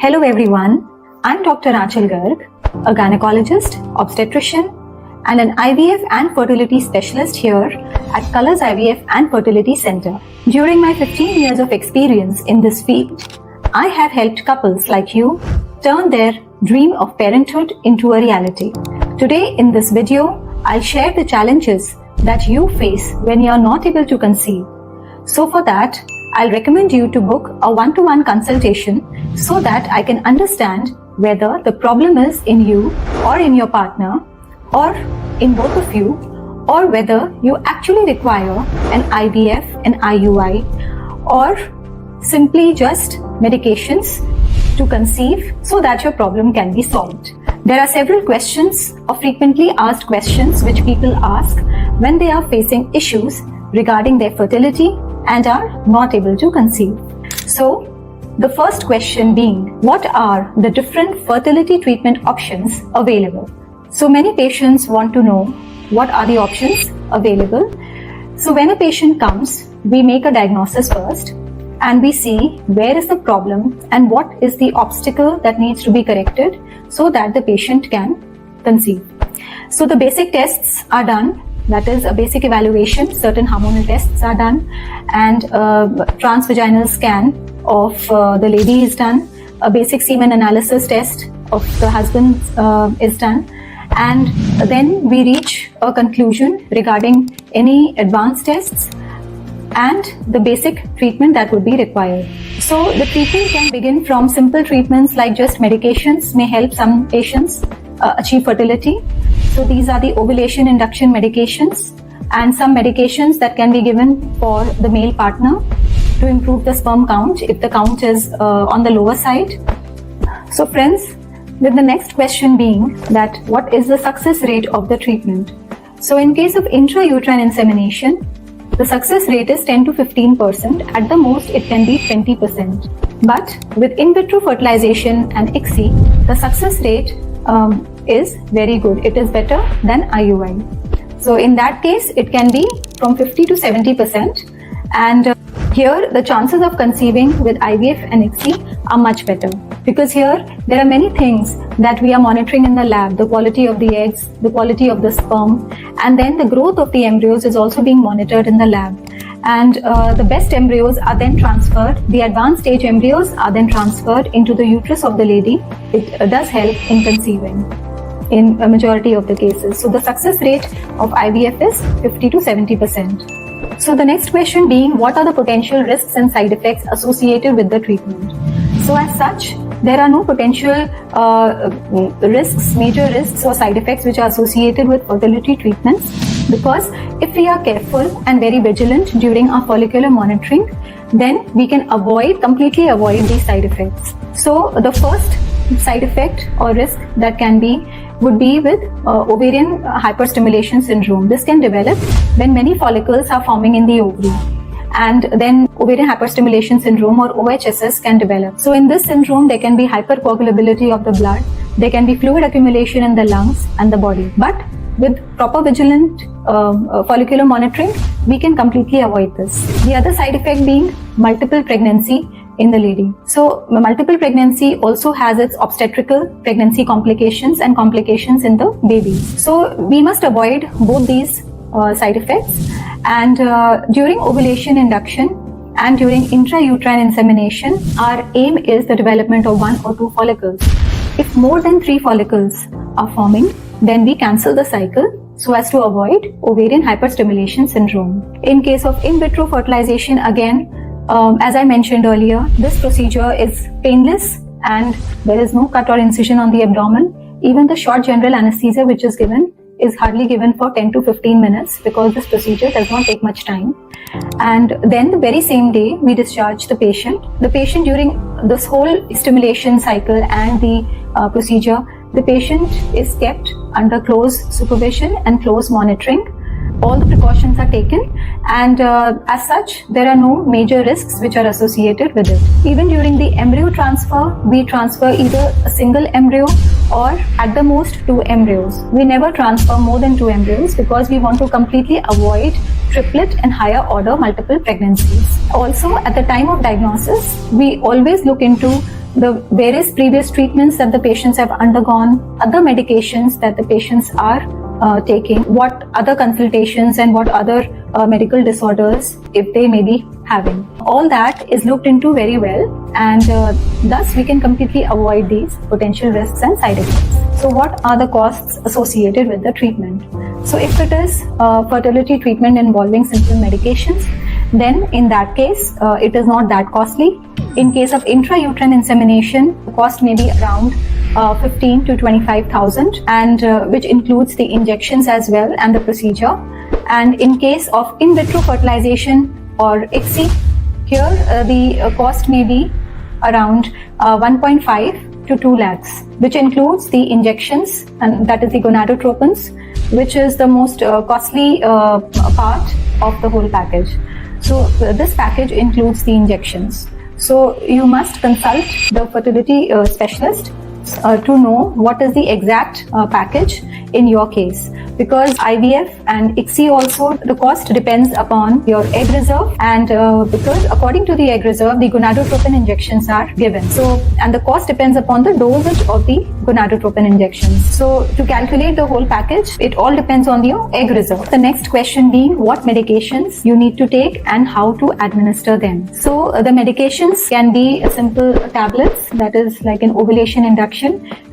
Hello everyone, I'm Dr. Aanchal Garg, a gynecologist, obstetrician, and an IVF and fertility specialist here at Colors IVF and Fertility Center. During my 15 years of experience in this field, I have helped couples like you turn their dream of parenthood into a reality. Today in this video, I'll share the challenges that you face when you're not able to conceive. So for that, I'll recommend you to book a one-to-one consultation so that I can understand whether the problem is in you or in your partner or in both of you, or whether you actually require an IVF, an IUI, or simply just medications to conceive so that your problem can be solved. There are several questions or frequently asked questions which people ask when they are facing issues regarding their fertility and are not able to conceive. So, the first question being, what are the different fertility treatment options available? So many patients want to know what are the options available. So when a patient comes, we make a diagnosis first and we see where is the problem and what is the obstacle that needs to be corrected so that the patient can conceive. So the basic tests are done. That is a basic evaluation, certain hormonal tests are done, and transvaginal scan of the lady is done, a basic semen analysis test of the husband is done, and then we reach a conclusion regarding any advanced tests and the basic treatment that would be required. So the treatment can begin from simple treatments like just medications may help some patients achieve fertility. So these are the ovulation induction medications and some medications that can be given for the male partner to improve the sperm count if the count is on the lower side. So friends, with the next question being that what is the success rate of the treatment? So in case of intrauterine insemination, the success rate is 10 to 15%. At the most, it can be 20%. But with in vitro fertilization and ICSI, the success rate is very good. It is better than IUI. So in that case, it can be from 50 to 70%. And here, the chances of conceiving with IVF and ICSI are much better. Because here, there are many things that we are monitoring in the lab. The quality of the eggs, the quality of the sperm, and then the growth of the embryos is also being monitored in the lab. And the best embryos are then transferred, the advanced stage embryos are then transferred into the uterus of the lady. It does help in conceiving in a majority of the cases. So the success rate of IVF is 50 to 70%. So the next question being, what are the potential risks and side effects associated with the treatment? So as such, there are no potential risks, major risks or side effects which are associated with fertility treatments, because if we are careful and very vigilant during our follicular monitoring, then we can completely avoid these side effects. So the first side effect or risk that would be with ovarian hyperstimulation syndrome. This can develop when many follicles are forming in the ovary. And then ovarian hyperstimulation syndrome or OHSS can develop. So in this syndrome, there can be hypercoagulability of the blood, there can be fluid accumulation in the lungs and the body. But with proper vigilant follicular monitoring, we can completely avoid this. The other side effect being multiple pregnancy in the lady. So multiple pregnancy also has its obstetrical pregnancy complications and complications in the baby. So we must avoid both these side effects. And during ovulation induction and during intrauterine insemination, our aim is the development of 1 or 2 follicles. If more than 3 follicles are forming, then we cancel the cycle so as to avoid ovarian hyperstimulation syndrome. In case of in vitro fertilization, again, as I mentioned earlier, this procedure is painless and there is no cut or incision on the abdomen. Even the short general anesthesia which is given is hardly given for 10 to 15 minutes because this procedure does not take much time. And then the very same day we discharge the patient. The patient during this whole stimulation cycle and the procedure, the patient is kept under close supervision and close monitoring. All the precautions are taken, and as such, there are no major risks which are associated with it. Even during the embryo transfer, we transfer either a single embryo or at the most 2 embryos. We never transfer more than 2 embryos because we want to completely avoid triplet and higher order multiple pregnancies. Also, at the time of diagnosis, we always look into the various previous treatments that the patients have undergone, other medications that the patients are taking, what other consultations and what other medical disorders if they may be having. All that is looked into very well, and thus we can completely avoid these potential risks and side effects. So what are the costs associated with the treatment? So if it is fertility treatment involving simple medications, then in that case it is not that costly. In case of intrauterine insemination, the cost may be around 15 to 25,000, and which includes the injections as well and the procedure. And in case of in vitro fertilization or ICSI, here the cost may be around 1.5 to 2 lakhs, which includes the injections, and that is the gonadotropins, which is the most costly part of the whole package. So this package includes the injections. So you must consult the fertility specialist to know what is the exact package in your case, because IVF and ICSI also, the cost depends upon your egg reserve, and because according to the egg reserve, the gonadotropin injections are given. So, and the cost depends upon the dosage of the gonadotropin injections. So to calculate the whole package, it all depends on your egg reserve. The next question being what medications you need to take and how to administer them. So the medications can be simple tablets, that is like an ovulation induction.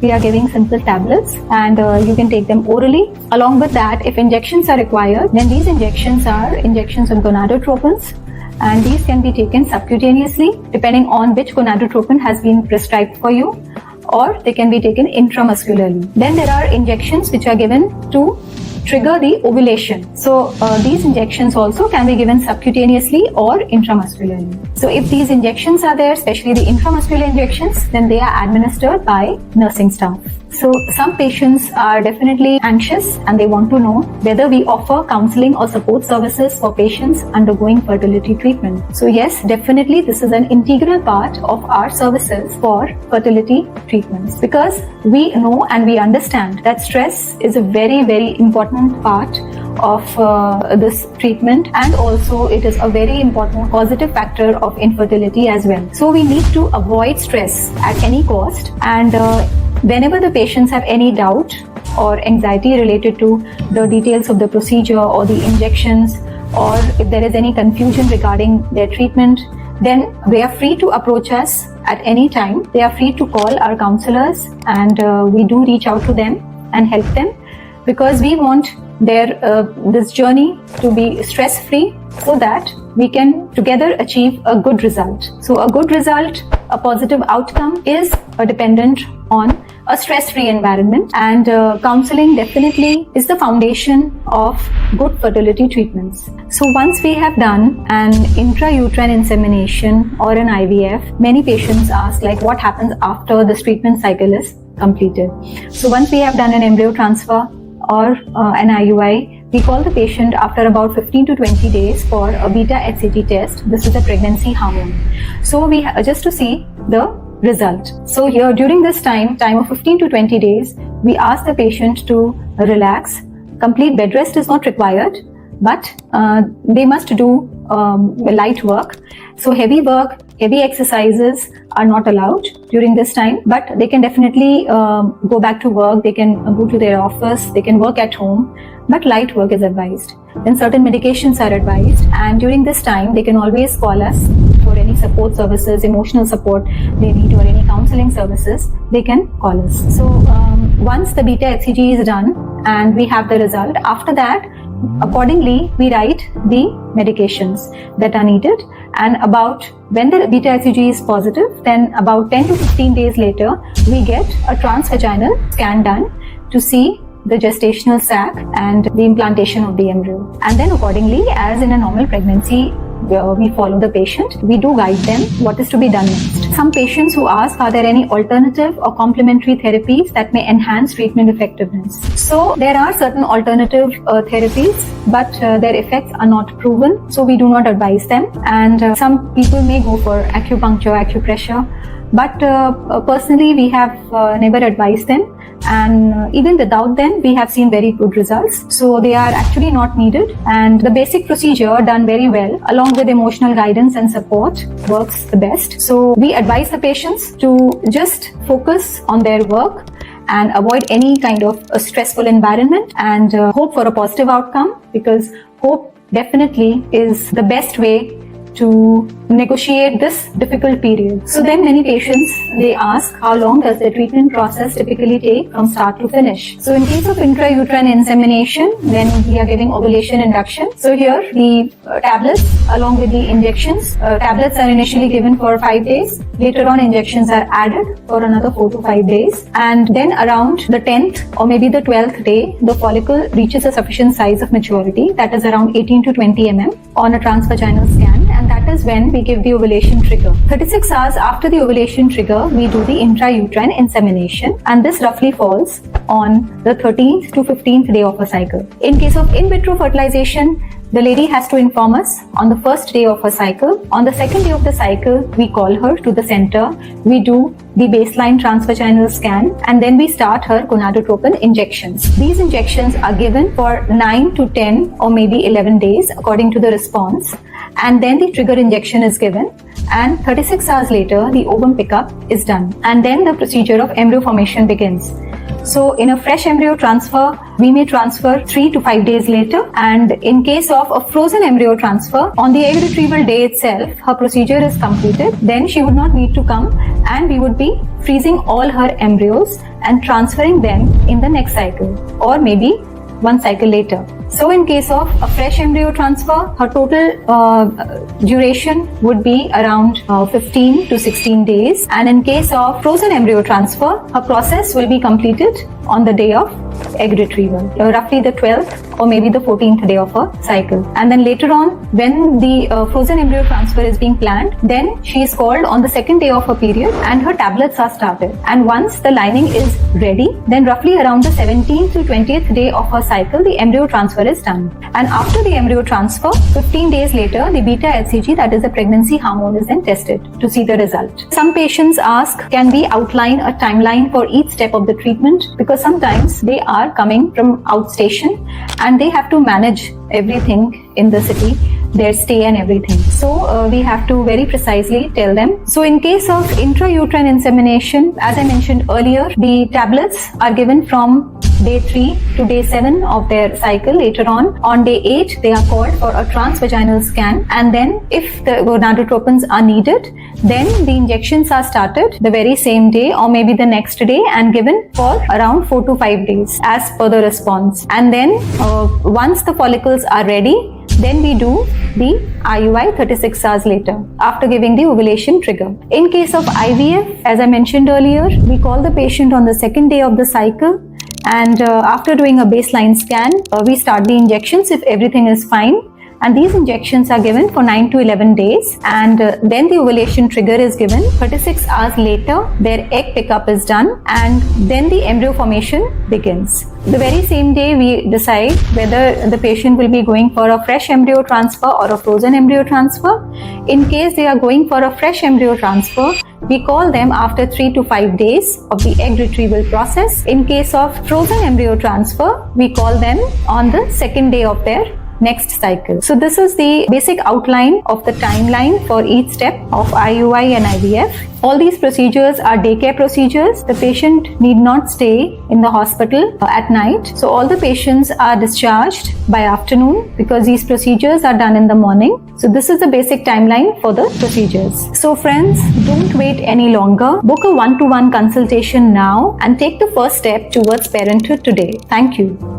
We are giving simple tablets, and you can take them orally. Along with that, if injections are required, then these injections are injections of gonadotropins, and these can be taken subcutaneously depending on which gonadotropin has been prescribed for you, or they can be taken intramuscularly. Then there are injections which are given to trigger the ovulation. So these injections also can be given subcutaneously or intramuscularly. So if these injections are there, especially the intramuscular injections, then they are administered by nursing staff. So some patients are definitely anxious and they want to know whether we offer counseling or support services for patients undergoing fertility treatment. So yes, definitely this is an integral part of our services for fertility treatments, because we know and we understand that stress is a very, very important part of this treatment, and also it is a very important causative factor of infertility as well. So we need to avoid stress at any cost, and whenever the patients have any doubt or anxiety related to the details of the procedure or the injections, or if there is any confusion regarding their treatment, then they are free to approach us at any time. They are free to call our counselors, and we do reach out to them and help them, because we want their this journey to be stress-free, so that we can together achieve a good result. So a good result, a positive outcome is dependent on a stress-free environment, and counseling definitely is the foundation of good fertility treatments. So once we have done an intrauterine insemination or an IVF, many patients ask like what happens after this treatment cycle is completed. So once we have done an embryo transfer or an IUI, we call the patient after about 15 to 20 days for a beta-HCG test. This is a pregnancy hormone. So we just to see the result. So here during this time of 15 to 20 days, we ask the patient to relax. Complete bed rest is not required, but they must do light work. So heavy work, heavy exercises are not allowed during this time, but they can definitely go back to work, they can go to their office, they can work at home, but light work is advised. Then certain medications are advised, and during this time they can always call us for any support services, emotional support they need, or any counseling services, they can call us. So once the beta-HCG is done and we have the result, after that accordingly we write the medications that are needed, and about when the beta-HCG is positive, then about 10 to 15 days later we get a transvaginal scan done to see the gestational sac and the implantation of the embryo. And then accordingly, as in a normal pregnancy, we follow the patient, we do guide them what is to be done next. Some patients who ask, are there any alternative or complementary therapies that may enhance treatment effectiveness? So there are certain alternative therapies, but their effects are not proven, so we do not advise them. And some people may go for acupuncture, acupressure, but personally we have never advised them, and even without them we have seen very good results. So they are actually not needed, and the basic procedure done very well along with emotional guidance and support works the best. So we advise the patients to just focus on their work and avoid any kind of a stressful environment, and hope for a positive outcome, because hope definitely is the best way to negotiate this difficult period. So then many patients, they ask how long does the treatment process typically take from start to finish. So in case of intrauterine insemination, then we are giving ovulation induction. So here the tablets along with the injections, tablets are initially given for 5 days. Later on injections are added for another 4 to 5 days. And then around the 10th or maybe the 12th day, the follicle reaches a sufficient size of maturity, that is around 18 to 20 mm on a transvaginal scan. And that is when we give the ovulation trigger. 36 hours after the ovulation trigger, we do the intrauterine insemination, and this roughly falls on the 13th to 15th day of a cycle. In case of in vitro fertilization, the lady has to inform us on the first day of her cycle. On the second day of the cycle, we call her to the center. We do the baseline transvaginal scan, and then we start her gonadotropin injections. These injections are given for 9 to 10 or maybe 11 days according to the response. And then the trigger injection is given, and 36 hours later the ovum pickup is done, and then the procedure of embryo formation begins. So in a fresh embryo transfer, we may transfer 3 to 5 days later, and in case of a frozen embryo transfer, on the egg retrieval day itself, her procedure is completed. Then she would not need to come, and we would be freezing all her embryos and transferring them in the next cycle, or maybe one cycle later. So in case of a fresh embryo transfer, her total duration would be around 15 to 16 days. And in case of frozen embryo transfer, her process will be completed on the day of egg retrieval, roughly the 12th or maybe the 14th day of her cycle. And then later on, when the frozen embryo transfer is being planned, then she is called on the second day of her period and her tablets are started. And once the lining is ready, then roughly around the 17th to 20th day of her cycle, the embryo transfer is done. And after the embryo transfer, 15 days later, the beta HCG, that is the pregnancy hormone, is then tested to see the result. Some patients ask, can we outline a timeline for each step of the treatment? Because sometimes they are coming from outstation and they have to manage everything in the city, their stay and everything. So we have to very precisely tell them. So in case of intrauterine insemination, as I mentioned earlier, the tablets are given from day 3 to day 7 of their cycle. Later on day 8, they are called for a transvaginal scan, and then if the gonadotropins are needed, then the injections are started the very same day or maybe the next day and given for around 4 to 5 days as per the response. And then once the follicles are ready, then we do the IUI 36 hours later after giving the ovulation trigger. In case of IVF, as I mentioned earlier, we call the patient on the second day of the cycle, and after doing a baseline scan, we start the injections if everything is fine. And these injections are given for 9 to 11 days, and then the ovulation trigger is given. 36 hours later, their egg pickup is done, and then the embryo formation begins. The very same day, we decide whether the patient will be going for a fresh embryo transfer or a frozen embryo transfer. In case they are going for a fresh embryo transfer, we call them after 3 to 5 days of the egg retrieval process. In case of frozen embryo transfer, we call them on the second day of their next cycle. So this is the basic outline of the timeline for each step of IUI and IVF. All these procedures are daycare procedures. The patient need not stay in the hospital at night. So all the patients are discharged by afternoon because these procedures are done in the morning. So this is the basic timeline for the procedures. So friends, don't wait any longer. Book a one-to-one consultation now and take the first step towards parenthood today. Thank you.